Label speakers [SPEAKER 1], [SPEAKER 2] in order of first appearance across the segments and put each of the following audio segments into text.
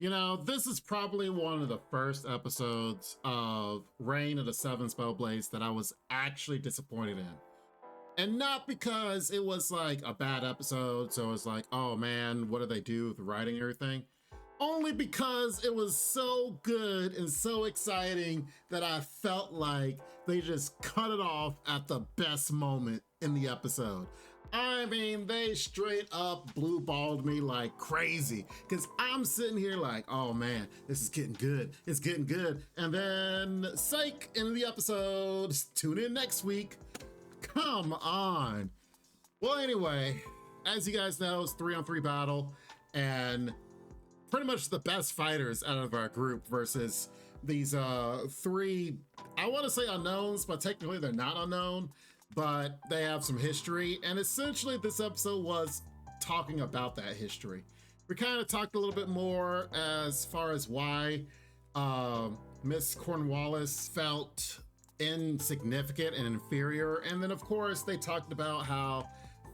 [SPEAKER 1] You know, this is probably one of the first episodes of Reign of the Seven Spellblades that I was actually disappointed in. And not because it was like a bad episode, so it's like, oh man, what did they do with the writing and everything? Only because it was so good and so exciting that I felt like they just cut it off at the best moment in the episode. I mean, they straight up blue balled me like crazy because I'm sitting here like, oh man, this is getting good. It's getting good. And then, psych, in the episode. Tune in next week. Come on. Well, anyway, as you guys know, it's 3-on-3 battle, and pretty much the best fighters out of our group versus these three, I want to say unknowns, but technically they're not unknown, but they have some history. And essentially this episode was talking about that history. We kind of talked a little bit more as far as why Miss Cornwallis felt insignificant and inferior. And then of course they talked about how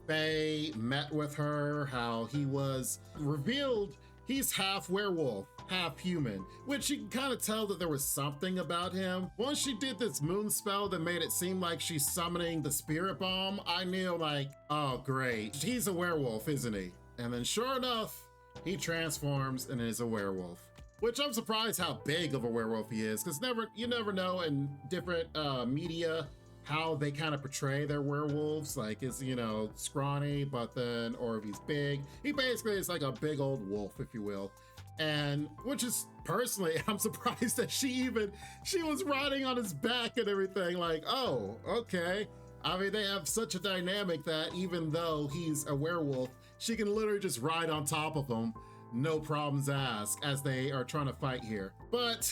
[SPEAKER 1] Faye met with her, how he was revealed he's half werewolf, half human, which you can kind of tell that there was something about him. Once she did this moon spell that made it seem like she's summoning the spirit bomb, I knew like, oh great, he's a werewolf, isn't he? And then sure enough, he transforms and is a werewolf. Which I'm surprised how big of a werewolf he is, because you never know in different media how they kind of portray their werewolves. Like, is, you know, scrawny, but then, or if he's big. He basically is like a big old wolf, if you will. And which is, personally, I'm surprised that she was riding on his back and everything. Like, oh, okay. I mean, they have such a dynamic that even though he's a werewolf, she can literally just ride on top of him, no problems asked, as they are trying to fight here. But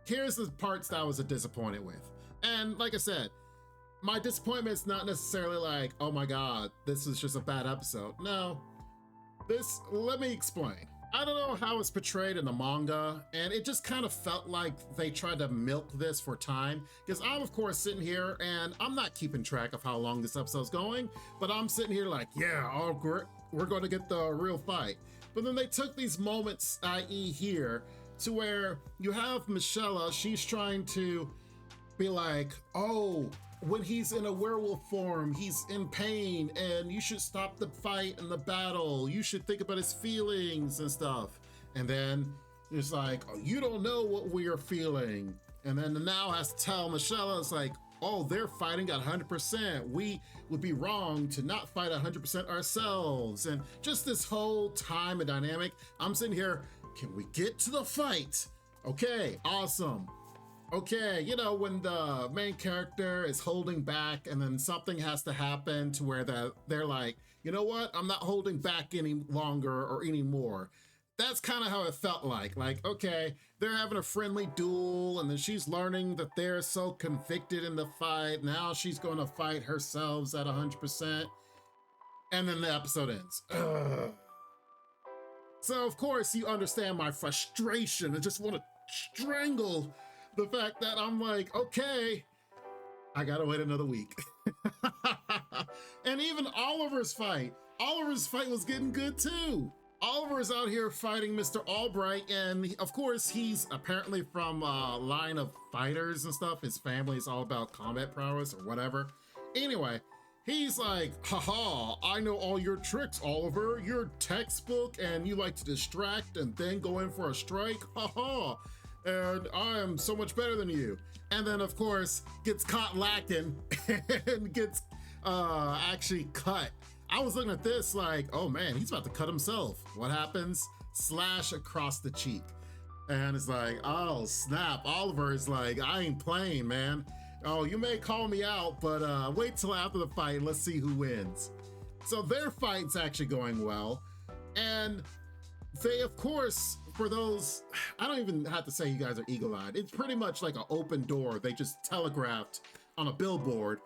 [SPEAKER 1] here's the parts that I was disappointed with. And like I said, my disappointment is not necessarily like, oh my God, this is just a bad episode. No, let me explain. I don't know how it's portrayed in the manga, and it just kind of felt like they tried to milk this for time, because I'm of course sitting here and I'm not keeping track of how long this episode's going, but I'm sitting here like, yeah, oh, we're going to get the real fight. But then they took these moments, i.e. here, to where you have Michela, she's trying to be like, oh, when he's in a werewolf form, he's in pain and you should stop the fight and the battle. You should think about his feelings and stuff. And then it's like, oh, you don't know what we are feeling. And then the Nanao has to tell Michela, it's like, oh, they're fighting at 100%. We would be wrong to not fight 100% ourselves. And just this whole time and dynamic, I'm sitting here, can we get to the fight? Okay, awesome. Okay, you know, when the main character is holding back and then something has to happen to where they're like, you know what, I'm not holding back any longer or anymore. That's kind of how it felt like. Like, okay, they're having a friendly duel and then she's learning that they're so convicted in the fight. Now she's going to fight herself at 100%. And then the episode ends. Ugh. So of course you understand my frustration and just want to strangle the fact that I'm like, okay, I gotta wait another week. And even Oliver's fight was getting good too. Oliver's out here fighting Mr. Albright, and of course he's apparently from a line of fighters and stuff. His family is all about combat prowess or whatever. Anyway, he's like, haha, I know all your tricks, Oliver. You're textbook and you like to distract and then go in for a strike, haha. And I am so much better than you. And then of course gets caught lacking and gets actually cut. I was looking at this like, oh man, he's about to cut himself. What happens? Slash across the cheek. And it's like, oh snap. Oliver is like, I ain't playing, man. Oh, you may call me out, but wait till after the fight, let's see who wins. So their fight's actually going well. And they, of course, for those, I don't even have to say you guys are eagle-eyed. It's pretty much like an open door they just telegraphed on a billboard.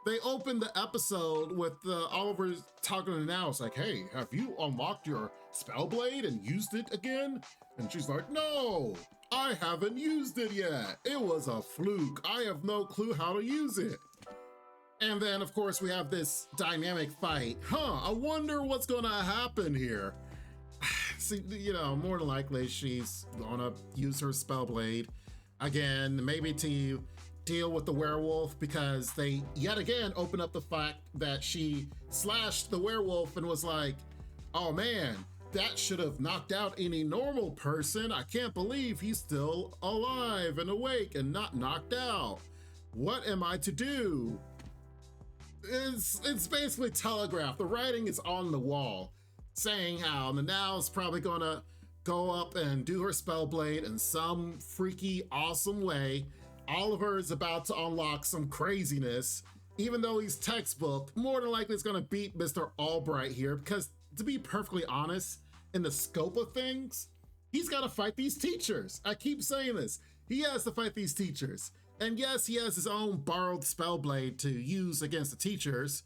[SPEAKER 1] They opened the episode with Oliver talking to Nanao. It's like, hey, have you unlocked your Spellblade and used it again? And she's like, no, I haven't used it yet. It was a fluke. I have no clue how to use it. And then, of course, we have this dynamic fight. I wonder what's gonna happen here. you know, more than likely she's gonna use her Spellblade again, maybe to deal with the werewolf, because they yet again open up the fact that she slashed the werewolf and was like, oh man, that should have knocked out any normal person. I can't believe he's still alive and awake and not knocked out. What am I to do? It's basically telegraphed. The writing is on the wall saying how Nanao's probably gonna go up and do her Spellblade in some freaky awesome way. Oliver is about to unlock some craziness. Even though he's textbook, more than likely it's gonna beat Mr. Albright here, because to be perfectly honest, in the scope of things, he's gotta fight these teachers. I keep saying this. He has to fight these teachers. And yes, he has his own borrowed Spellblade to use against the teachers.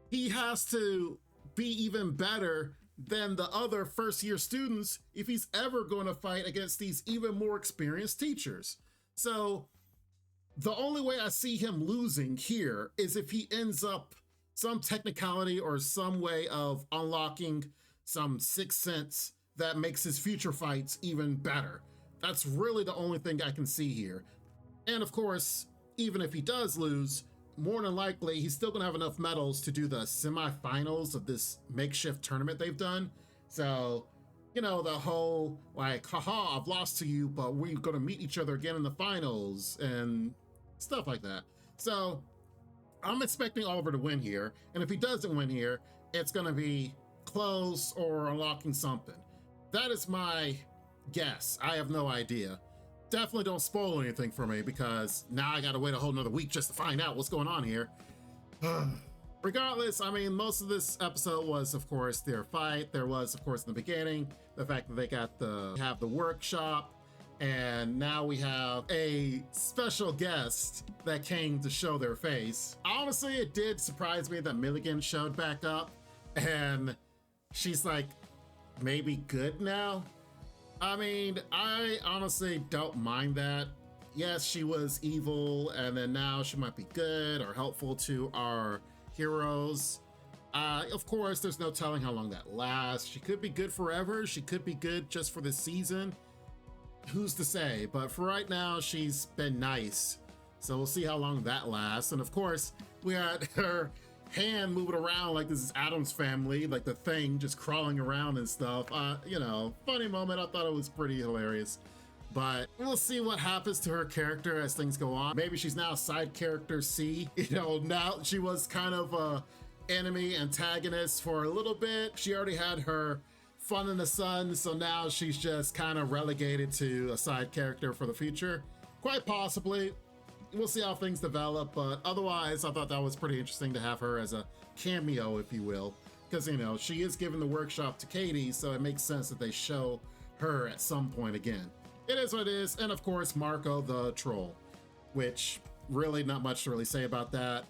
[SPEAKER 1] He has to be even better than the other first-year students if he's ever going to fight against these even more experienced teachers. So the only way I see him losing here is if he ends up some technicality or some way of unlocking some sixth sense that makes his future fights even better. That's really the only thing I can see here. And of course, even if he does lose, more than likely, he's still gonna have enough medals to do the semifinals of this makeshift tournament they've done. So, you know, the whole like, haha, I've lost to you, but we're gonna meet each other again in the finals and stuff like that. So I'm expecting Oliver to win here. And if he doesn't win here, it's gonna be close or unlocking something. That is my guess. I have no idea. Definitely don't spoil anything for me, because now I gotta wait a whole nother week just to find out what's going on here. Regardless, I mean, most of this episode was, of course, their fight. There was, of course, in the beginning, the fact that they got have the workshop, and now we have a special guest that came to show their face. Honestly, it did surprise me that Milligan showed back up, and she's like, maybe good now? I mean, I honestly don't mind that. Yes, she was evil, and then now she might be good or helpful to our heroes. Of course, there's no telling how long that lasts. She could be good forever. She could be good just for this season. Who's to say? But for right now, she's been nice. So we'll see how long that lasts. And of course, we had her hand moving around like this is Adam's Family, like the Thing just crawling around and stuff. You know, funny moment. I thought it was pretty hilarious, but we'll see what happens to her character as things go on. Maybe she's now side character C. You know, now she was kind of a enemy antagonist for a little bit. She already had her fun in the sun, so now she's just kind of relegated to a side character for the future. Quite possibly. We'll see how things develop, but otherwise I thought that was pretty interesting to have her as a cameo, if you will, because, you know, she is giving the workshop to Katie, so it makes sense that they show her at some point again. It is what it is. And of course, Marco the troll, which really not much to really say about that.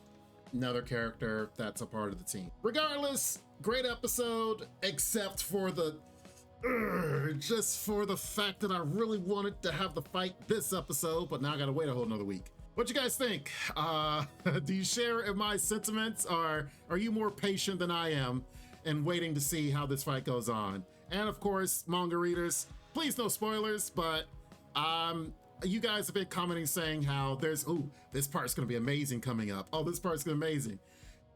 [SPEAKER 1] Another character that's a part of the team. Regardless, great episode, except for just for the fact that I really wanted to have the fight this episode, but now I gotta wait a whole nother week. What you guys think? Do you share in my sentiments, or are you more patient than I am and waiting to see how this fight goes on? And of course, manga readers, please no spoilers, but you guys have been commenting saying how there's, ooh, this part's gonna be amazing coming up. Oh, this part's gonna be amazing.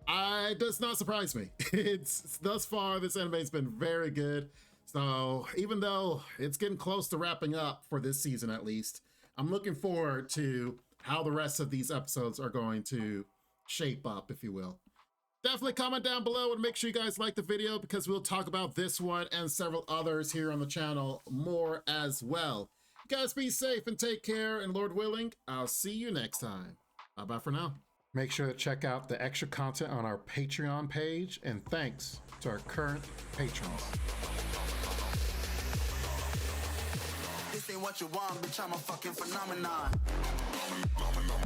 [SPEAKER 1] It does not surprise me. It's thus far, this anime's been very good. So even though it's getting close to wrapping up for this season, at least, I'm looking forward to how the rest of these episodes are going to shape up, if you will. Definitely comment down below and make sure you guys like the video, because we'll talk about this one and several others here on the channel more as well. You guys be safe and take care, and Lord willing, I'll see you next time. Bye-bye for now. Make sure to check out the extra content on our Patreon page, and thanks to our current patrons.
[SPEAKER 2] This ain't what you want, bitch, I'm a fucking phenomenon. Phenomenon.